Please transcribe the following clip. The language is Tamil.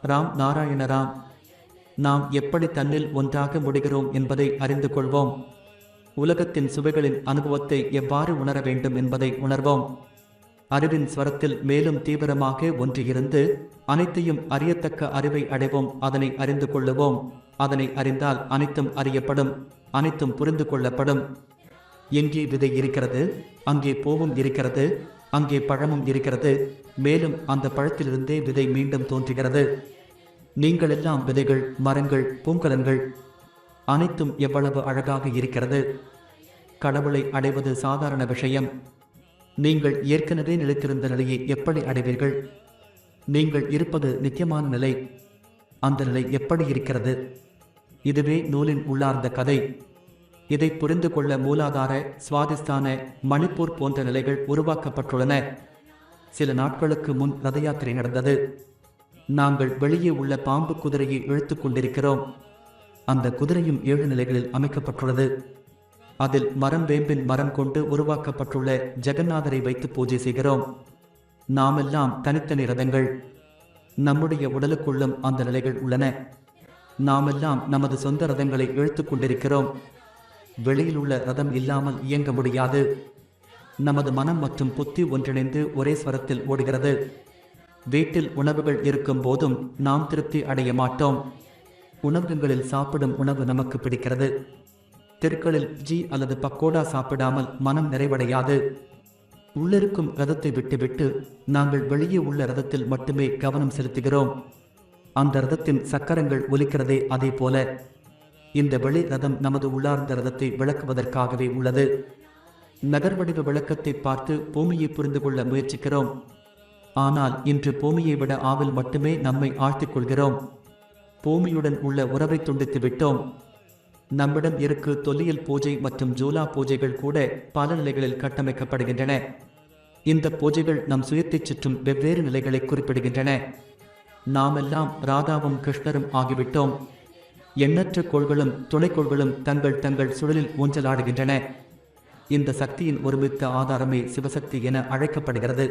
ராம் நாராயண ராம். நாம் எப்படி தன்னில் ஒன்றாக முடிகிறோம் என்பதை அறிந்து கொள்வோம். உலகத்தின் சுவைகளின் அனுபவத்தை எவ்வாறு உணர வேண்டும் என்பதை உணர்வோம். அறிவின் ஸ்வரத்தில் மேலும் தீவிரமாக ஒன்றியிருந்து அனைத்தையும் அறியத்தக்க அறிவை அடைவோம். அதனை அறிந்து கொள்ளுவோம். அதனை அறிந்தால் அனைத்தும் அறியப்படும், அனைத்தும் புரிந்து கொள்ளப்படும். எங்கே விதை இருக்கிறது அங்கே பூவும் இருக்கிறது, அங்கே பழமும் இருக்கிறது. மேலும் அந்த பழத்திலிருந்தே விதை மீண்டும் தோன்றுகிறது. நீங்களெல்லாம் விதைகள், மரங்கள், பூங்கலன்கள். அனைத்தும் எவ்வளவு அழகாக இருக்கிறது. கடவுளை அடைவது சாதாரண விஷயம். நீங்கள் ஏற்கனவே நிலைத்திருந்த நிலையை எப்படி அடைவீர்கள்? நீங்கள் இருப்பது நித்தியமான நிலை. அந்த நிலை எப்படி இருக்கிறது? இதுவே நூலின் உள்ளார்ந்த கதை. இதை புரிந்து கொள்ள மூலாதார, சுவாதிஸ்தான, மணிப்பூர் போன்ற நிலைகள் உருவாக்கப்பட்டுள்ளன. சில நாட்களுக்கு முன் ரத யாத்திரை நடந்தது. நாங்கள் வெளியே உள்ள பாம்பு குதிரையை இழுத்து கொண்டிருக்கிறோம். அந்த குதிரையும் 7 நிலைகளில் அமைக்கப்பட்டுள்ளது. அதில் மரம், வேம்பின் மரம் கொண்டு உருவாக்கப்பட்டுள்ள ஜெகநாதரை வைத்து பூஜை செய்கிறோம். நாமெல்லாம் தனித்தனி ரதங்கள். நம்முடைய உடலுக்குள்ளும் அந்த நிலைகள் உள்ளன. நாமெல்லாம் நமது சொந்த ரதங்களை இழுத்து கொண்டிருக்கிறோம். வெளியில் உள்ள ரதம் இல்லாமல் இயங்க முடியாது. நமது மனம் மற்றும் புத்தி ஒன்றிணைந்து ஒரே ஸ்வரத்தில் ஓடுகிறது. வீட்டில் உணவுகள் இருக்கும் போதும் நாம் திருப்தி அடைய மாட்டோம். உணவகங்களில் சாப்பிடும் உணவு நமக்கு பிடிக்கிறது. தெருக்களில் ஜி அல்லது பக்கோடா சாப்பிடாமல் மனம் நிறைவடையாது. உள்ளிருக்கும் ரதத்தை விட்டுவிட்டு நாங்கள் வெளியே உள்ள ரதத்தில் மட்டுமே கவனம் செலுத்துகிறோம். அந்த ரதத்தின் சக்கரங்கள் ஒலிக்கிறதே அதே போல. இந்த வெளி ரதம் நமது உள்ளார்ந்த ரதத்தை விளக்குவதற்காகவே உள்ளது. நகர்வடிவ விளக்கத்தை பார்த்து பூமியை புரிந்து கொள்ள முயற்சிக்கிறோம். ஆனால் இன்று பூமியை விட ஆவில் மட்டுமே நம்மை ஆழ்த்திக் கொள்கிறோம். பூமியுடன் உள்ள உறவை துண்டித்து விட்டோம். நம்மிடம் இருக்கு தொல்லியல் பூஜை மற்றும் ஜூலா பூஜைகள் கூட பல நிலைகளில் கட்டமைக்கப்படுகின்றன. இந்த பூஜைகள் நம் சுயத்தை சுற்றும் வெவ்வேறு நிலைகளை குறிப்பிடுகின்றன. நாமெல்லாம் ராதாவும் கிருஷ்ணரும் ஆகிவிட்டோம். எண்ணற்ற கோள்களும் துணைக்கோள்களும் தங்கள் தங்கள் சுழலில் ஊஞ்சலாடுகின்றன. இந்த சக்தியின் ஒருமித்த ஆதாரமே சிவசக்தி என அழைக்கப்படுகிறது.